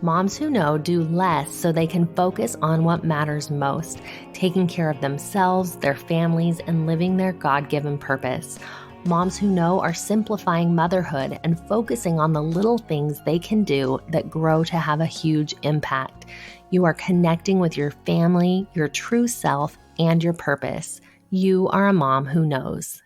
Moms who know do less so they can focus on what matters most, taking care of themselves, their families, and living their God-given purpose. Moms who know are simplifying motherhood and focusing on the little things they can do that grow to have a huge impact. You are connecting with your family, your true self, and your purpose. You are a mom who knows.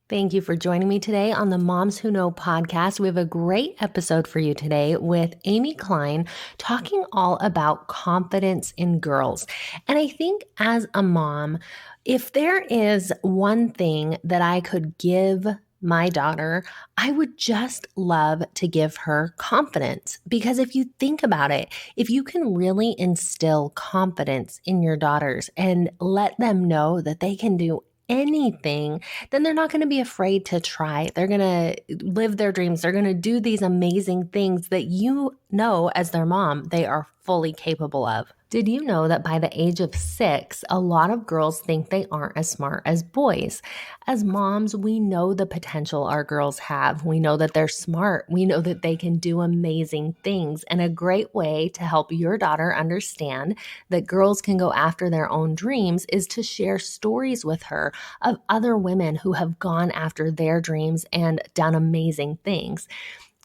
Thank you for joining me today on the Moms Who Know podcast. We have a great episode for you today with Amy Klein talking all about confidence in girls. And I think as a mom, if there is one thing that I could give my daughter, I would just love to give her confidence. Because if you think about it, if you can really instill confidence in your daughters and let them know that they can do anything, then they're not going to be afraid to try. They're going to live their dreams. They're going to do these amazing things that you know as their mom they are fully capable of. Did you know that by the age of 6, a lot of girls think they aren't as smart as boys? As moms, we know the potential our girls have. We know that they're smart. We know that they can do amazing things. And a great way to help your daughter understand that girls can go after their own dreams is to share stories with her of other women who have gone after their dreams and done amazing things.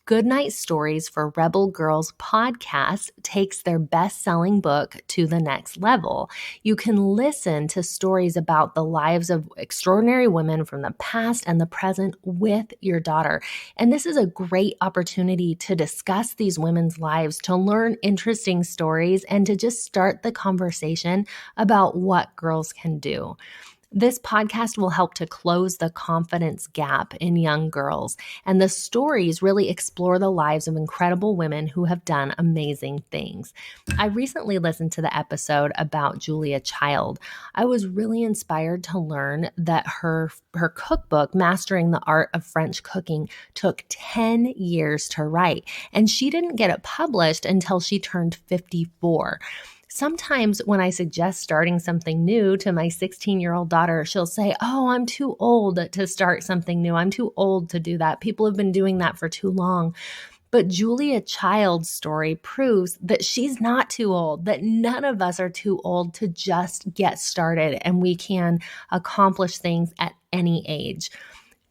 Goodnight Stories for Rebel Girls podcast takes their best-selling book to the next level. You can listen to stories about the lives of extraordinary women from the past and the present with your daughter. And this is a great opportunity to discuss these women's lives, to learn interesting stories, and to just start the conversation about what girls can do. This podcast will help to close the confidence gap in young girls, and the stories really explore the lives of incredible women who have done amazing things. I recently listened to the episode about Julia Child. I was really inspired to learn that her cookbook, Mastering the Art of French Cooking, took 10 years to write, and she didn't get it published until she turned 54. Sometimes when I suggest starting something new to my 16-year-old daughter, she'll say, "Oh, I'm too old to start something new. I'm too old to do that. People have been doing that for too long." But Julia Child's story proves that she's not too old, that none of us are too old to just get started, and we can accomplish things at any age.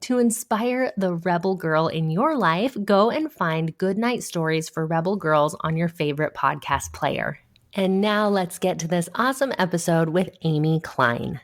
To inspire the rebel girl in your life, go and find Goodnight Stories for Rebel Girls on your favorite podcast player. And now let's get to this awesome episode with Amy Klein.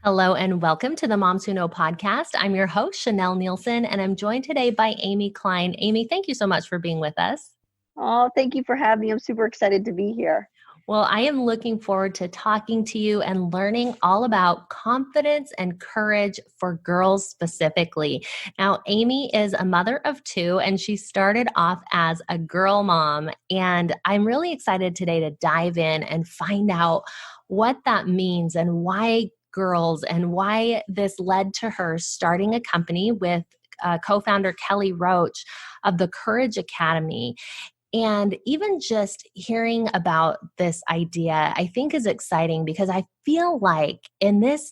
Hello and welcome to the Moms Who Know podcast. I'm your host, Chanel Nielsen, and I'm joined today by Amy Klein. Amy, thank you so much for being with us. Oh, thank you for having me. I'm super excited to be here. Well, I am looking forward to talking to you and learning all about confidence and courage for girls specifically. Now, Amy is a mother of 2, and she started off as a girl mom. And I'm really excited today to dive in and find out what that means and why girls and why this led to her starting a company with co-founder Kelly Roach of the Courage Academy. And even just hearing about this idea, I think is exciting because I feel like in this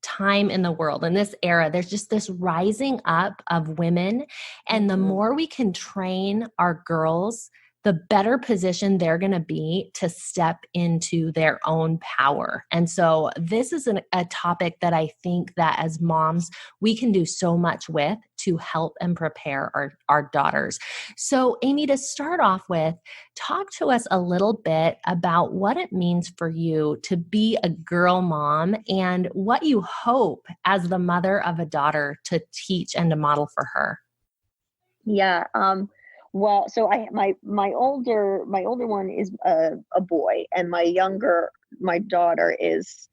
time in the world, in this era, there's just this rising up of women. And the more we can train our girls, the better position they're going to be to step into their own power. And so this is a topic that I think that as moms, we can do so much with to help and prepare our daughters. So Amy, to start off with, talk to us a little bit about what it means for you to be a girl mom and what you hope as the mother of a daughter to teach and to model for her. Yeah. Well, so my older one is a boy, and my daughter is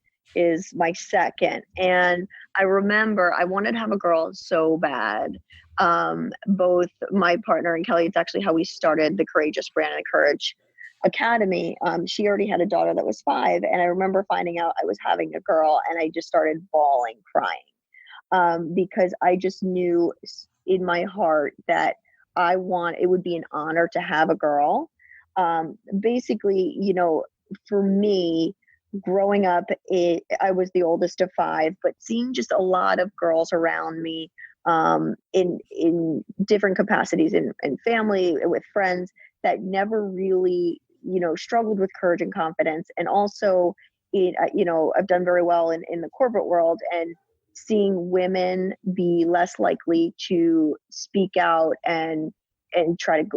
my second. And I remember I wanted to have a girl so bad. Both my partner and Kelly, it's actually how we started the Courageous brand and the Courage Academy. She already had a daughter that was 5, and I remember finding out I was having a girl, and I just started bawling, crying, because I just knew in my heart that it would be an honor to have a girl. Basically, for me, growing up, I was the oldest of 5, but seeing just a lot of girls around me, in different capacities in family, with friends, that never really, struggled with courage and confidence. And also, I've done very well in the corporate world, and seeing women be less likely to speak out and try to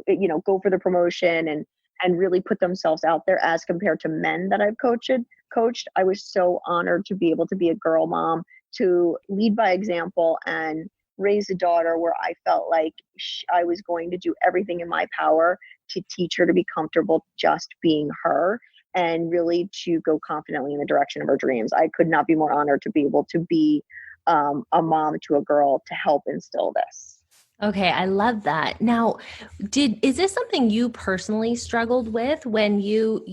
go for the promotion and really put themselves out there as compared to men that I've coached. I was so honored to be able to be a girl mom, to lead by example and raise a daughter where I felt like I was going to do everything in my power to teach her to be comfortable just being her, and really to go confidently in the direction of her dreams. I could not be more honored to be able to be a mom to a girl to help instill this. Okay, I love that. Now, is this something you personally struggled with when you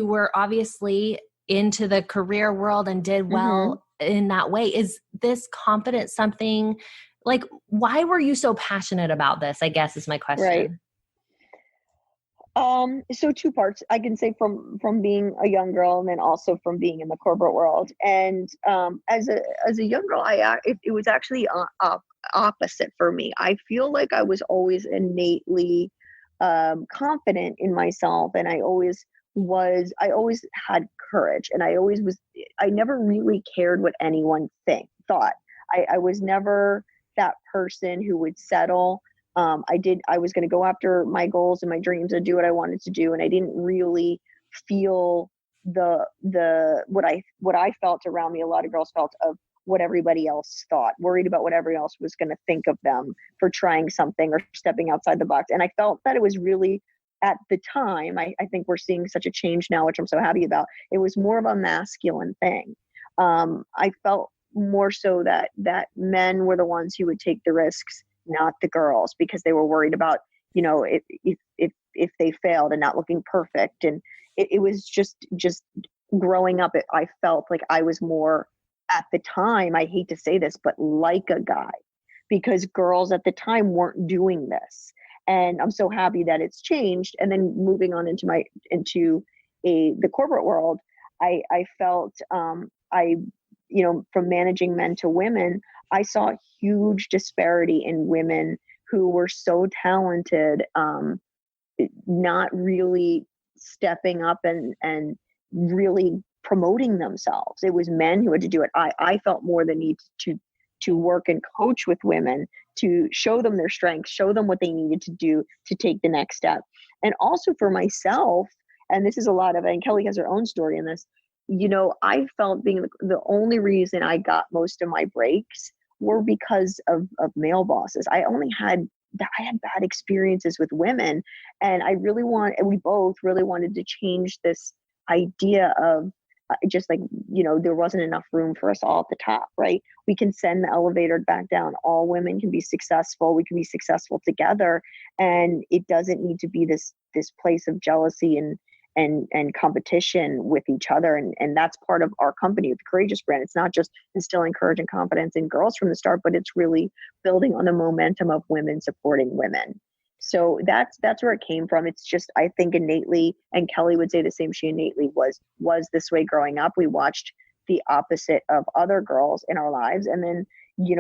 were obviously into the career world and did Mm-hmm. well in that way? Is this confidence something like, why were you so passionate about this? I guess is my Right. question. So two parts. I can say from being a young girl, and then also from being in the corporate world. And as a young girl, it was actually opposite for me. I feel like I was always innately confident in myself, and I always had courage, and I never really cared what anyone thought. I was never that person who would settle. I was going to go after my goals and my dreams and do what I wanted to do. And I didn't really feel what I felt around me. A lot of girls felt of what everybody else thought, worried about what everybody else was going to think of them for trying something or stepping outside the box. And I felt that it was really, at the time, I think we're seeing such a change now, which I'm so happy about. It was more of a masculine thing. I felt more so that men were the ones who would take the risks, not the girls, because they were worried about, if they failed and not looking perfect. And it was just growing up, I felt like I was more, at the time, I hate to say this, but like a guy, because girls at the time weren't doing this. And I'm so happy that it's changed. And then moving on into the corporate world, I felt, I from managing men to women, I saw a huge disparity in women who were so talented, not really stepping up and really promoting themselves. It was men who had to do it. I felt more the need to work and coach with women, to show them their strengths, show them what they needed to do to take the next step. And also for myself, and this is a lot of, and Kelly has her own story in this, I felt being the only reason I got most of my breaks were because of male bosses. I had bad experiences with women, and and we both really wanted to change this idea of just like, there wasn't enough room for us all at the top, right? We can send the elevator back down. All women can be successful. We can be successful together. And it doesn't need to be this place of jealousy and competition with each other. And that's part of our company with the Courageous brand. It's not just instilling courage and confidence in girls from the start, but it's really building on the momentum of women supporting women. So that's where it came from. It's just, I think innately, and Kelly would say the same, she innately was this way growing up. We watched the opposite of other girls in our lives. And then,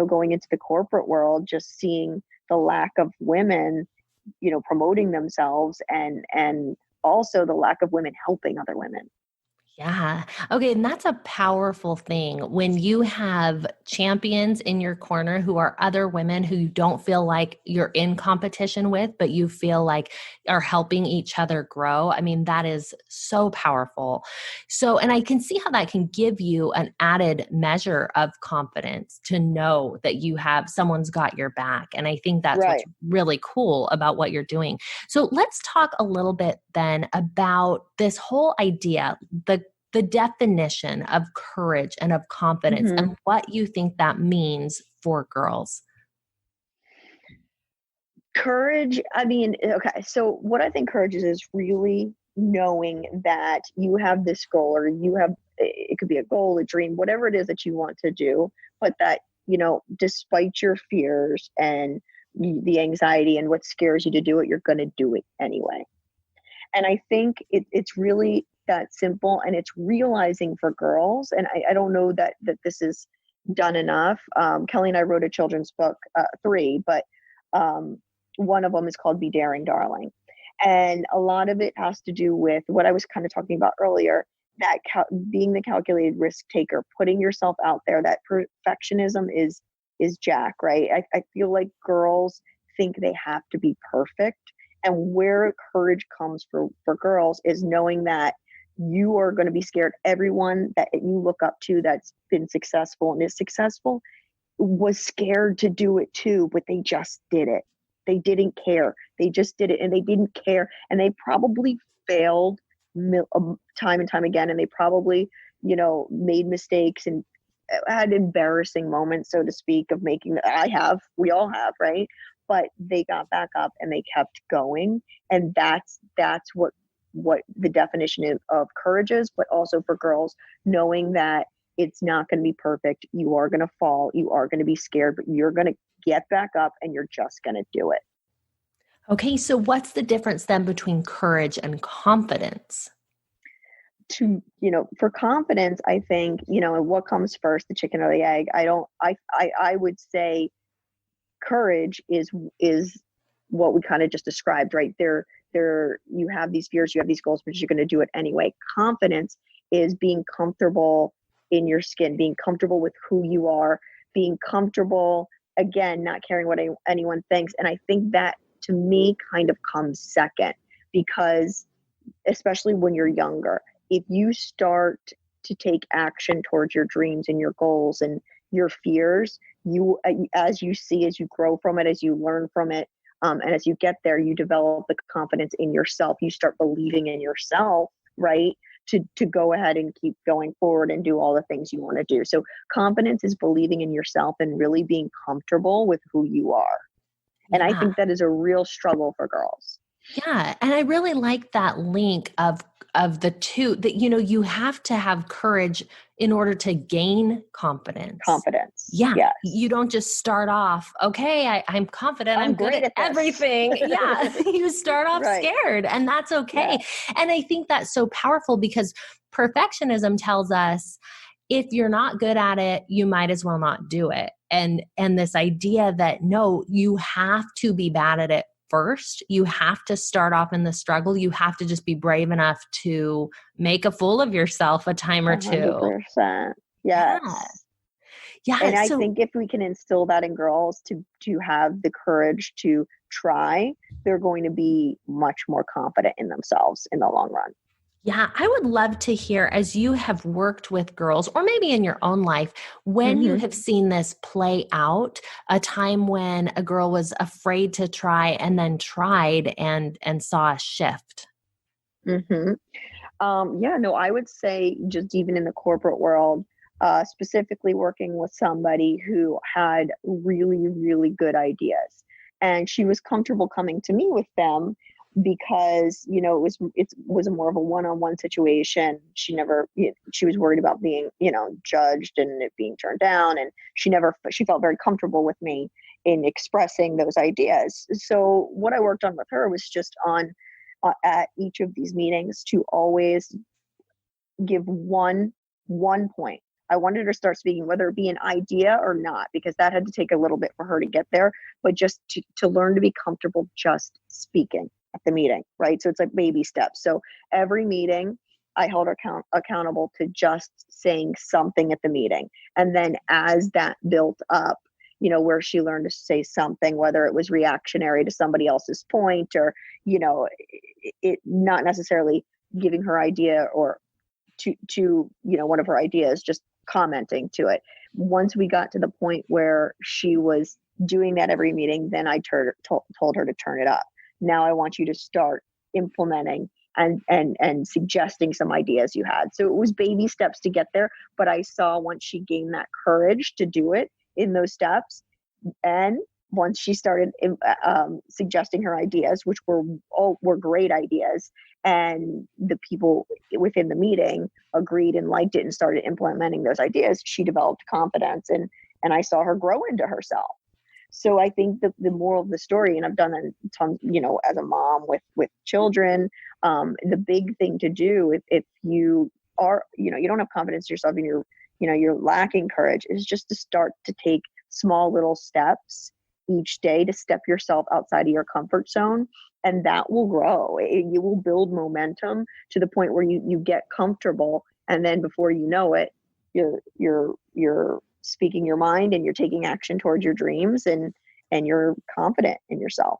going into the corporate world, just seeing the lack of women, promoting themselves, and also the lack of women helping other women. Yeah. Okay. And that's a powerful thing when you have champions in your corner who are other women who you don't feel like you're in competition with, but you feel like are helping each other grow. I mean, that is so powerful. So, and I can see how that can give you an added measure of confidence to know that you have someone's got your back. And I think that's what's Right. really cool about what you're doing. So let's talk a little bit then about this whole idea, the definition of courage and of confidence Hmm. and what you think that means for girls. Courage, I mean, okay, so what I think courage is really knowing that you have this goal, or it could be a goal, a dream, whatever it is that you want to do, but that, despite your fears and the anxiety and what scares you to do it, you're going to do it anyway. And I think it's really that simple, and it's realizing for girls, and I don't know that this is done enough. Kelly and I wrote a children's book, three, but one of them is called Be Daring, Darling. And a lot of it has to do with what I was kind of talking about earlier, that being the calculated risk taker, putting yourself out there. That perfectionism is Jack, right? I feel like girls think they have to be perfect. And where courage comes for girls is knowing that you are going to be scared. Everyone that you look up to that's been successful and is successful was scared to do it too, but they just did it. They didn't care. They just did it, and they didn't care. And they probably failed time and time again. And they probably, made mistakes and had embarrassing moments, so to speak, of making, we all have, right? But they got back up and they kept going. And that's what the definition of courage is, but also for girls, knowing that it's not going to be perfect. You are going to fall. You are going to be scared, but you're going to get back up and you're just going to do it. Okay, so what's the difference then between courage and confidence? For confidence, I think, what comes first, the chicken or the egg? I would say courage is what we kind of just described, right? You have these fears, you have these goals, but you're going to do it anyway. Confidence is being comfortable in your skin, being comfortable with who you are, being comfortable, again, not caring what anyone thinks. And I think that, to me, kind of comes second, because especially when you're younger, if you start to take action towards your dreams and your goals and your fears, as you grow from it, as you learn from it, and as you get there, you develop the confidence in yourself. You start believing in yourself, right? To go ahead and keep going forward and do all the things you want to do. So confidence is believing in yourself and really being comfortable with who you are. And I Yeah. think that is a real struggle for girls. Yeah. And I really like that link of the two, that, you have to have courage in order to gain confidence. Confidence. Yeah. Yes. You don't just start off, okay, I'm confident, I'm good great at this. everything. Yeah. You start off Right. scared, and that's okay. Yeah. And I think that's so powerful, because perfectionism tells us if you're not good at it, you might as well not do it. And this idea that no, you have to be bad at it first. You have to start off in the struggle. You have to just be brave enough to make a fool of yourself a time or two. 100%. Yeah. Yes. Yeah. And I So think if we can instill that in girls to have the courage to try, they're going to be much more confident in themselves in the long run. yeah, I would love to hear, as you have worked with girls, or maybe in your own life, when you Mm-hmm. have seen this play out, a time when a girl was afraid to try and then tried and saw a shift. Mm-hmm. Yeah, no, I would say just even in the corporate world, specifically working with somebody who had really, really good ideas. And she was comfortable coming to me with them because, it was more of a one-on-one situation. She was worried about being, judged and it being turned down. And she felt very comfortable with me in expressing those ideas. So what I worked on with her was just on at each of these meetings to always give one point. I wanted her to start speaking, whether it be an idea or not, because that had to take a little bit for her to get there, but just to learn to be comfortable just speaking at the meeting, right? So it's like baby steps. So every meeting, I held her accountable to just saying something at the meeting. And then as that built up, where she learned to say something, whether it was reactionary to somebody else's point or, it not necessarily giving her idea or to one of her ideas, just commenting to it. Once we got to the point where she was doing that every meeting, then I told her to turn it up. Now I want you to start implementing and suggesting some ideas you had. So it was baby steps to get there, but I saw once she gained that courage to do it in those steps, and once she started suggesting her ideas, which were great ideas, and the people within the meeting agreed and liked it and started implementing those ideas, she developed confidence, and I saw her grow into herself. So I think the moral of the story, and I've done that tons, as a mom with children, the big thing to do if you are, you don't have confidence in yourself and you're lacking courage, is just to start to take small little steps each day to step yourself outside of your comfort zone and that will grow. You will build momentum to the point where you get comfortable, and then before you know it, you're speaking your mind, and you're taking action towards your dreams, and you're confident in yourself.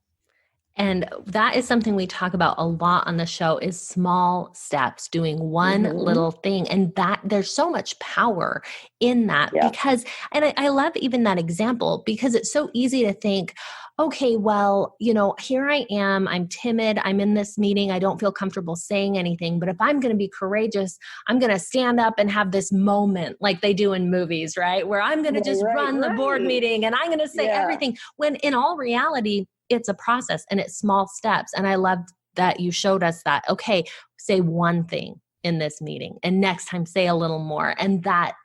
And that is something we talk about a lot on the show is small steps, doing one Hmm. little thing. And that there's so much power in that Yeah. because, and I love even that example because it's so easy to think, okay, well, here I am, I'm timid, I'm in this meeting, I don't feel comfortable saying anything. But if I'm going to be courageous, I'm going to stand up and have this moment like they do in movies, right? Where I'm going to Right, just right, run the board right. meeting and I'm going to say Yeah. everything when in all reality, it's a process and it's small steps. And I loved that you showed us that, okay, say one thing in this meeting and next time say a little more. And that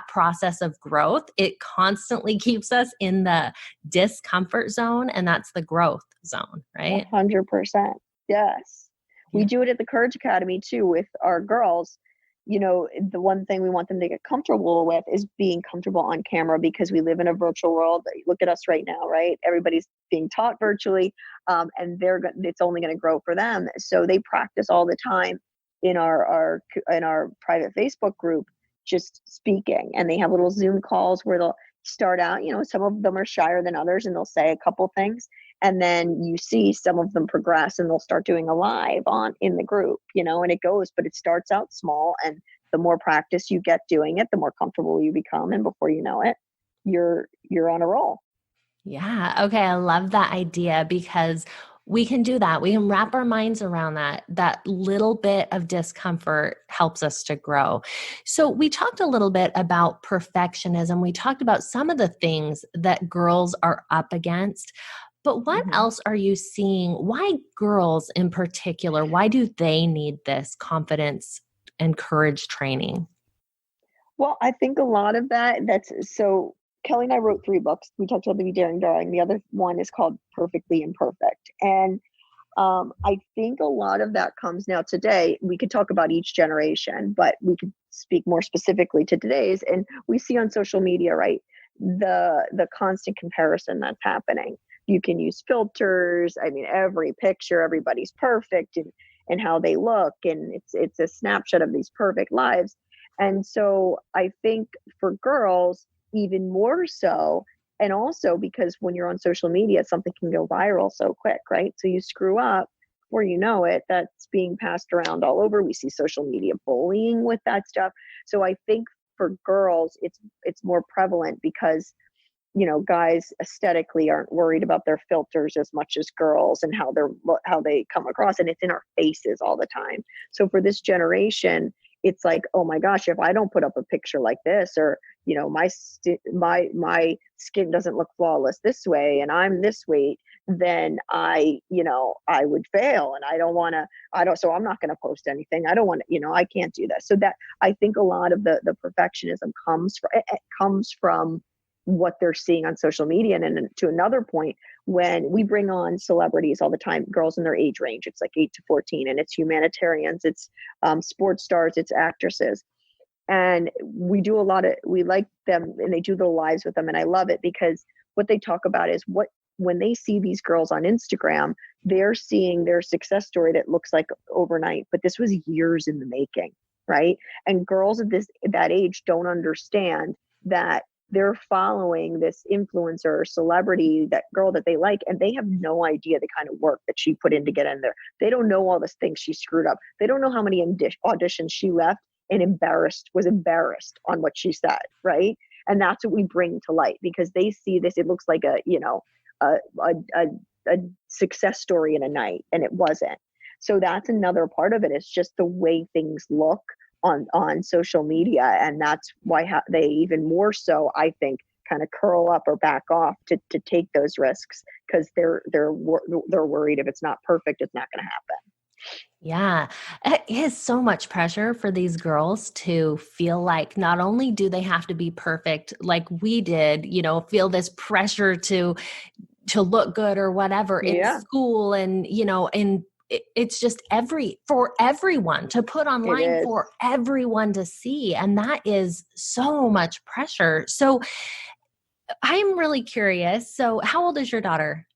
process of growth, it constantly keeps us in the discomfort zone. And that's the growth zone, right? 100%. Yes. We Yeah. do it at the Courage Academy too with our girls. The one thing we want them to get comfortable with is being comfortable on camera, because we live in a virtual world. Look at us right now, right? Everybody's being taught virtually, and it's only going to grow for them. So they practice all the time in our private Facebook group, just speaking, and they have little Zoom calls where they'll start out. Some of them are shyer than others, and they'll say a couple things, and then you see some of them progress, and they'll start doing a live on in the group, and it goes, but it starts out small, and the more practice you get doing it, the more comfortable you become, and before you know it, you're on a roll. Yeah. Okay. I love that idea because we can do that. We can wrap our minds around that. That little bit of discomfort helps us to grow. So, we talked a little bit about perfectionism. We talked about some of the things that girls are up against. But what Hmm. else are you seeing? Why girls in particular? Why do they need this confidence and courage training? Well, I think a lot of that's so. Kelly and I wrote 3 books. We talked about the Be Daring Darling. The other one is called Perfectly Imperfect. And I think a lot of that comes now today. We could talk about each generation, but we could speak more specifically to today's. And we see on social media, right, the constant comparison that's happening. You can use filters. I mean, every picture, everybody's perfect, and how they look, and it's a snapshot of these perfect lives. And so I think for girls, even more so, and also because when you're on social media, something can go viral so quick, right? So you screw up, before you know it, that's being passed around all over. We see social media bullying with that stuff. So I think for girls, it's more prevalent because guys aesthetically aren't worried about their filters as much as girls, and how they come across, and it's in our faces all the time. So for this generation, it's like, oh my gosh, if I don't put up a picture like this, or my skin doesn't look flawless this way, and I'm this weight, then I would fail, and I don't, so I'm not going to post anything. I don't want to, I can't do that. So that, I think a lot of the perfectionism comes from what they're seeing on social media. And then to another point, when we bring on celebrities all the time, girls in their age range, it's like 8 to 14, and it's humanitarians, it's sports stars, it's actresses. And we like them, and they do their lives with them. And I love it because what they talk about is when they see these girls on Instagram, they're seeing their success story that looks like overnight, but this was years in the making, right? And girls at that age don't understand that they're following this influencer or celebrity, that girl that they like, and they have no idea the kind of work that she put in to get in there. They don't know all the things she screwed up. They don't know how many auditions she left and was embarrassed on what she said, right? And that's what we bring to light, because they see this, it looks like a a, a success story in a night, and it wasn't. So that's another part of it. It's just the way things look on social media, and that's why they even more so, I think, kind of curl up or back off to take those risks, because they're worried if it's not perfect, it's not going to happen. Yeah, it is so much pressure for these girls to feel like not only do they have to be perfect like we did, feel this pressure to look good or whatever in Yeah, school and it's just for everyone to put it online is. for everyone to see, and that is so much pressure. So I'm really curious, so how old is your daughter?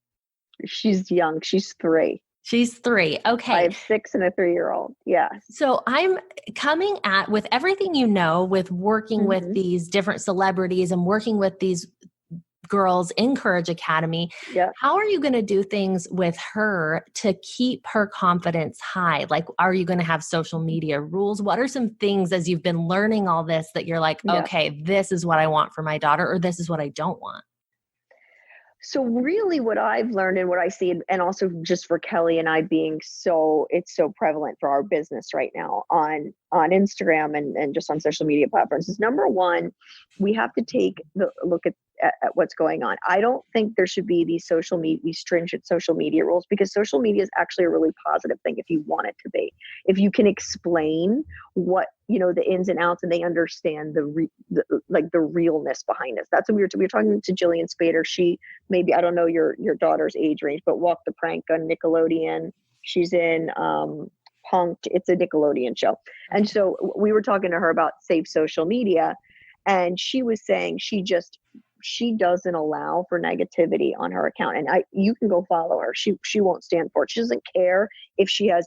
She's young. She's 3. She's 3. I Okay. have 6 and a 3-year-old. Yes. So I'm coming at with everything with working with Hmm. these different celebrities and working with these girls in Courage Academy. Yeah. How are you going to do things with her to keep her confidence high? Like, are you going to have social media rules? What are some things as you've been learning all this that you're like, Yeah. okay, this is what I want for my daughter, or this is what I don't want? So really what I've learned and what I see, and also just for Kelly and I being it's so prevalent for our business right now on Instagram and just on social media platforms, is number one, we have to take the look at what's going on. I don't think there should be these stringent social media rules, because social media is actually a really positive thing if you want it to be. If you can explain what, the ins and outs, and they understand the realness behind this. That's what we were talking to Jillian Spader. She, maybe, I don't know your daughter's age range, but Walk the Prank on Nickelodeon. She's in Punked. It's a Nickelodeon show. And Okay. so we were talking to her about safe social media, and she was saying she doesn't allow for negativity on her account. And you can go follow her. She won't stand for it. She doesn't care if she has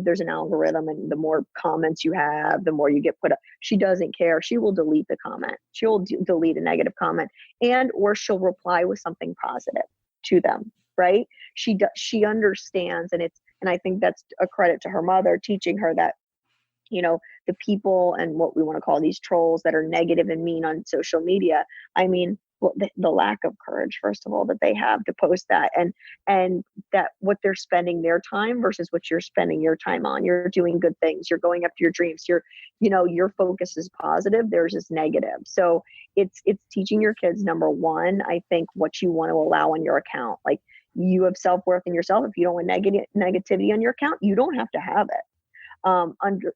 there's an algorithm, and the more comments you have, the more you get put up. She doesn't care. She will delete the comment. She'll delete a negative comment, or she'll reply with something positive to them. Right? She understands, and I think that's a credit to her mother teaching her that, the people and what we want to call these trolls that are negative and mean on social media. I mean, well, the lack of courage, first of all, that they have to post that, and that what they're spending their time versus what you're spending your time on. You're doing good things. You're going after your dreams. Your focus is positive. Theirs is negative. So it's teaching your kids, number one, I think, what you want to allow on your account. Like, you have self-worth in yourself. If you don't want negativity on your account, you don't have to have it.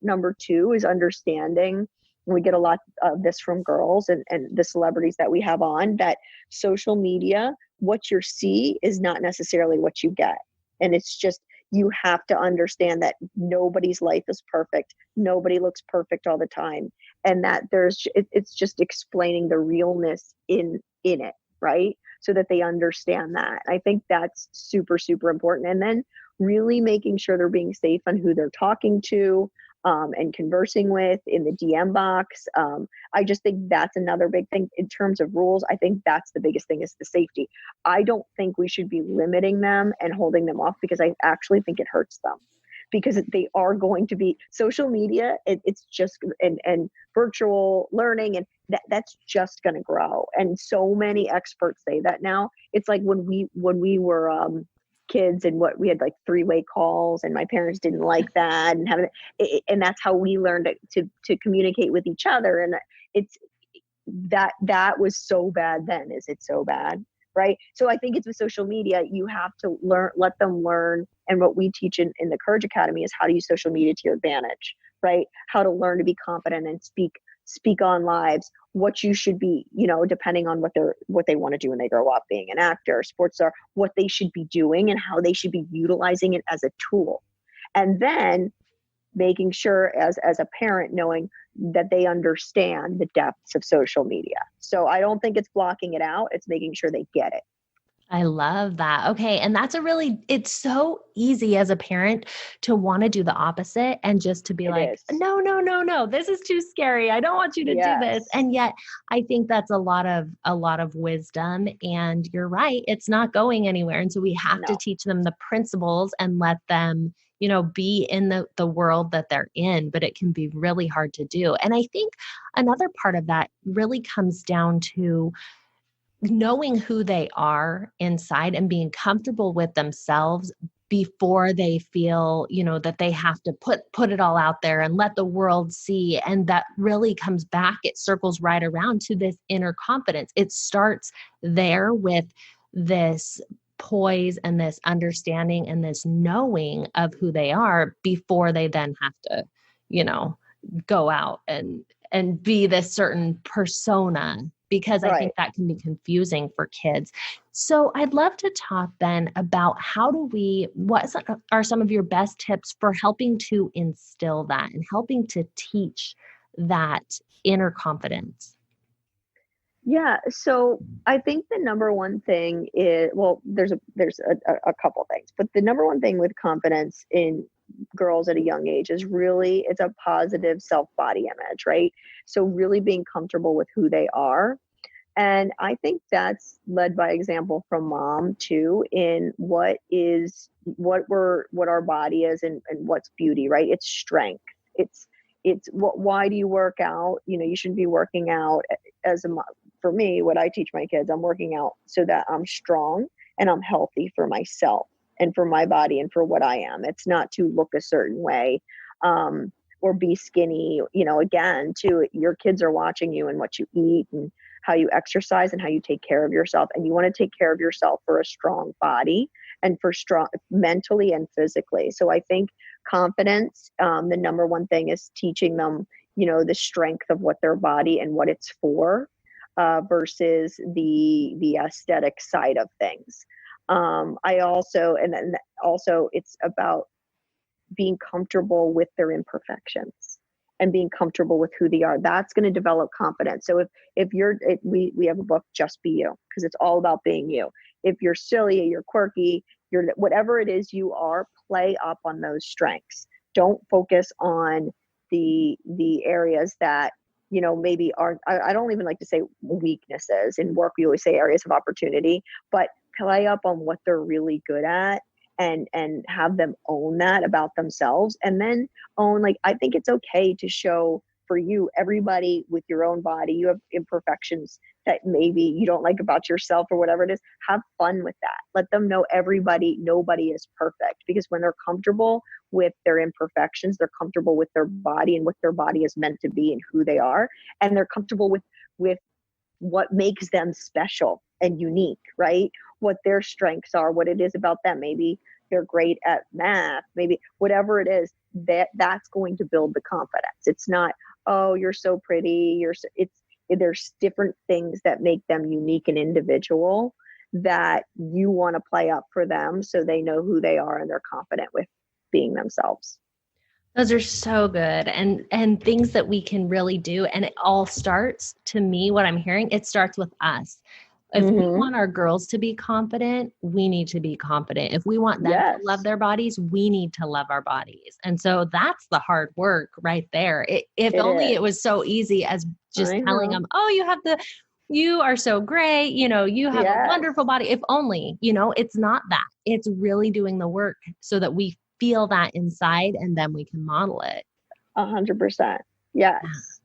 Number two is understanding. We get a lot of this from girls and the celebrities that we have on, that social media, what you see is not necessarily what you get. And it's just, you have to understand that nobody's life is perfect. Nobody looks perfect all the time. And that it's just explaining the realness in it, right? So that they understand that. I think that's super, super important. And then really making sure they're being safe on who they're talking to, and conversing with in the DM box. I just think that's another big thing in terms of rules. I think that's the biggest thing, is the safety. I don't think we should be limiting them and holding them off, because I actually think it hurts them, because they are going to be social media. It's just, and virtual learning, and that's just going to grow. And so many experts say that now. It's like when we were kids, and what we had, like, three-way calls, and my parents didn't like that, and having and that's how we learned to communicate with each other. And it's that was so bad then. Is it so bad? Right? So I think it's with social media, you have to let them learn. And what we teach in the Courage Academy is how to use social media to your advantage, right? How to learn to be confident and speak on lives, what you should be, depending on what they want to do when they grow up, being an actor, sports star, what they should be doing and how they should be utilizing it as a tool. And then making sure, as a parent, knowing that they understand the depths of social media. So I don't think it's blocking it out. It's making sure they get it. I love that. Okay. And it's so easy as a parent to want to do the opposite and just to be It like, is. no, no, no, no, this is too scary. I don't want you to do this. Yes. And yet I think that's a lot of wisdom. And you're right. It's not going anywhere. And so we have to No. teach them the principles and let them, be in the world that they're in, but it can be really hard to do. And I think another part of that really comes down to knowing who they are inside and being comfortable with themselves before they feel, that they have to put it all out there and let the world see. And that really comes back, it circles right around to this inner confidence. It starts there with this poise and this understanding and this knowing of who they are before they then have to, you know, go out and be this certain persona, because I think Right. that can be confusing for kids. So I'd love to talk then about what are some of your best tips for helping to instill that and helping to teach that inner confidence? Yeah, so I think the number one thing is, well, there's a couple things, but the number one thing with confidence in girls at a young age is really it's a positive self body image, right? So really being comfortable with who they are. And I think that's led by example from mom too, in what our body is, and what's beauty, right? It's strength. It's why do you work out? You shouldn't be working out as a mom. For me, what I teach my kids, I'm working out so that I'm strong and I'm healthy for myself and for my body and for what I am. It's not to look a certain way. Or be skinny, again, too, your kids are watching you and what you eat and how you exercise and how you take care of yourself. And you want to take care of yourself for a strong body and for strong mentally and physically. So I think confidence, the number one thing is teaching them, the strength of what their body and what it's for, versus the aesthetic side of things. I also, and then also it's about being comfortable with their imperfections and being comfortable with who they are. That's going to develop confidence. So we have a book, Just Be You, because it's all about being you. If you're silly, you're quirky, you're whatever it is you are, play up on those strengths. Don't focus on the areas that maybe aren't. I don't even like to say weaknesses. In work we always say areas of opportunity, but play up on what they're really good at, and have them own that about themselves, and then own, like, I think it's okay to show, for you, everybody with your own body, you have imperfections that maybe you don't like about yourself or whatever it is. Have fun with that. Let them know nobody is perfect, because when they're comfortable with their imperfections, they're comfortable with their body and what their body is meant to be and who they are, and they're comfortable with what makes them special and unique, right? What their strengths are, what it is about them. Maybe they're great at math, maybe whatever it is, that's going to build the confidence. It's not, oh, you're so pretty, there's different things that make them unique and individual that you want to play up for them, so they know who they are and they're confident with being themselves. Those are so good, and things that we can really do. And it all starts, to me, what I'm hearing, it starts with us. If we Mm-hmm. want our girls to be confident, we need to be confident. If we want them to love Yes. their bodies, we need to love our bodies. And so that's the hard work right there. If It only is. it was so easy as just I telling know. them, oh, you are so great. You have a Yes. wonderful body. If only, it's not that. It's really doing the work so that we feel that inside, and then we can model it. 100%. Yeah. Yes.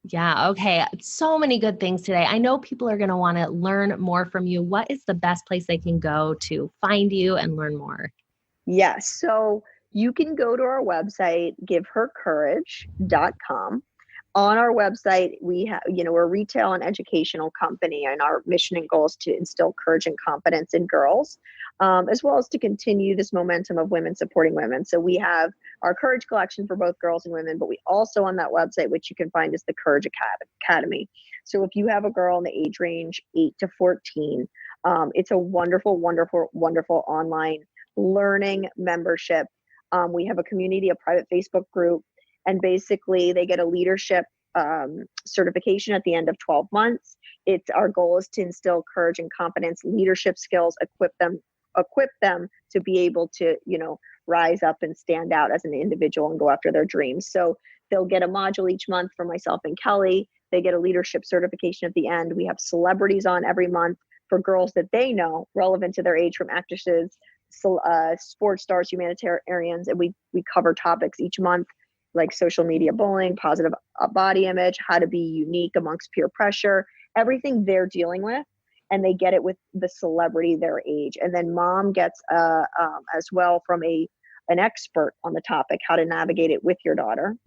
Yeah. Okay. So many good things today. I know people are going to want to learn more from you. What is the best place they can go to find you and learn more? Yes. So you can go to our website, givehercourage.com. On our website, we're a retail and educational company, and our mission and goal is to instill courage and confidence in girls, as well as to continue this momentum of women supporting women. So we have our Courage collection for both girls and women, but we also, on that website, which you can find, is the Courage Academy. So if you have a girl in the age range 8 to 14, it's a wonderful, wonderful, wonderful online learning membership. We have a community, a private Facebook group, and basically they get a leadership certification at the end of 12 months. Our goal is to instill courage and confidence, leadership skills, equip them to be able to, rise up and stand out as an individual and go after their dreams. So they'll get a module each month from myself and Kelly. They get a leadership certification at the end. We have celebrities on every month for girls that they know relevant to their age, from actresses, sports stars, humanitarians, and we cover topics each month, like social media bullying, positive body image, how to be unique amongst peer pressure, everything they're dealing with, and they get it with the celebrity their age. And then mom gets as well from an expert on the topic, how to navigate it with your daughter.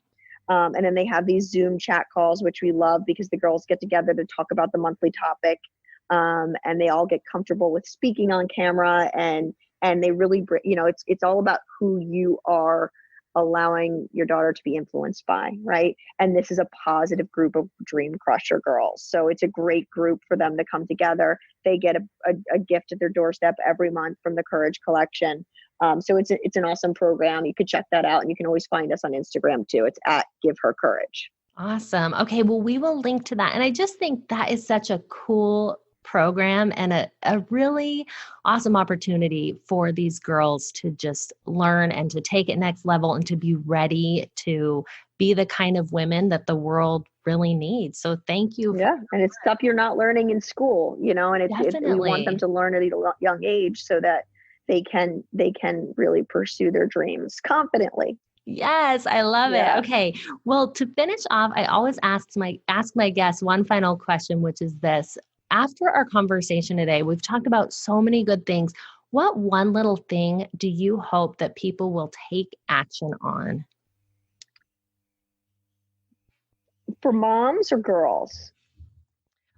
And then they have these Zoom chat calls, which we love, because the girls get together to talk about the monthly topic, and they all get comfortable with speaking on camera, and they really, it's all about who you are allowing your daughter to be influenced by, right? And this is a positive group of dream crusher girls. So it's a great group for them to come together. They get a gift at their doorstep every month from the Courage collection. So it's an awesome program. You could check that out, and you can always find us on Instagram too. It's at Give Her Courage. Awesome. Okay, well, we will link to that. And I just think that is such a cool program and a really awesome opportunity for these girls to just learn and to take it next level and to be ready to be the kind of women that the world really needs. So thank you for Yeah, and it's stuff you're not learning in school, and we want them definitely. to learn at a young age so that they can really pursue their dreams confidently. Yes, I love it. Yeah. Okay. Well, to finish off, I always ask my guests one final question, which is this. After our conversation today, we've talked about so many good things. What one little thing do you hope that people will take action on? For moms or girls?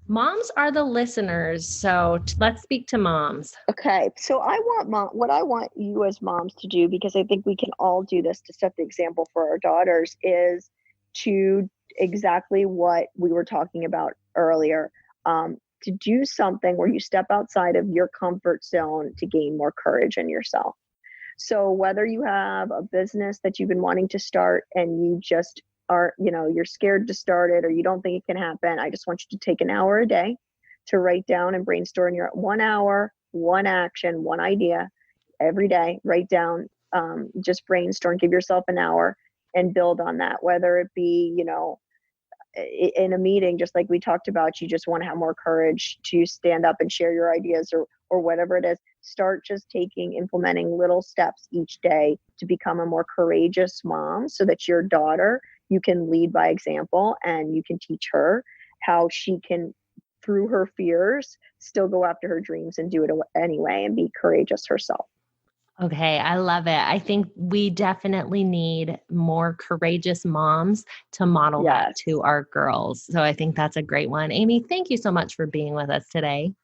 Moms are the listeners, so let's speak to moms. Okay, so what I want you as moms to do, because I think we can all do this to set the example for our daughters, is to exactly what we were talking about earlier. To do something where you step outside of your comfort zone to gain more courage in yourself. So whether you have a business that you've been wanting to start and you just you're scared to start it or you don't think it can happen, I just want you to take an hour a day to write down and brainstorm your 1 hour, one action, one idea every day. Write down, just brainstorm, give yourself an hour and build on that. Whether it be, in a meeting, just like we talked about, you just want to have more courage to stand up and share your ideas, or whatever it is. Start just implementing little steps each day to become a more courageous mom, so that your daughter, you can lead by example and you can teach her how she can, through her fears, still go after her dreams and do it anyway and be courageous herself. Okay, I love it. I think we definitely need more courageous moms to model that Yes. to our girls. So I think that's a great one. Amy, thank you so much for being with us today.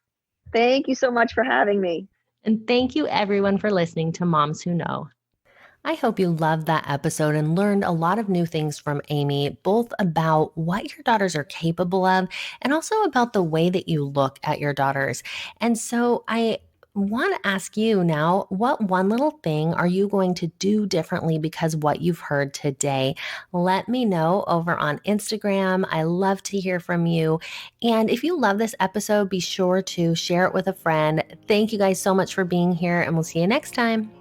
Thank you so much for having me. And thank you, everyone, for listening to Moms Who Know. I hope you loved that episode and learned a lot of new things from Amy, both about what your daughters are capable of and also about the way that you look at your daughters. And so I want to ask you now, what one little thing are you going to do differently because what you've heard today? Let me know over on Instagram. I love to hear from you. And if you love this episode, be sure to share it with a friend. Thank you guys so much for being here, and we'll see you next time.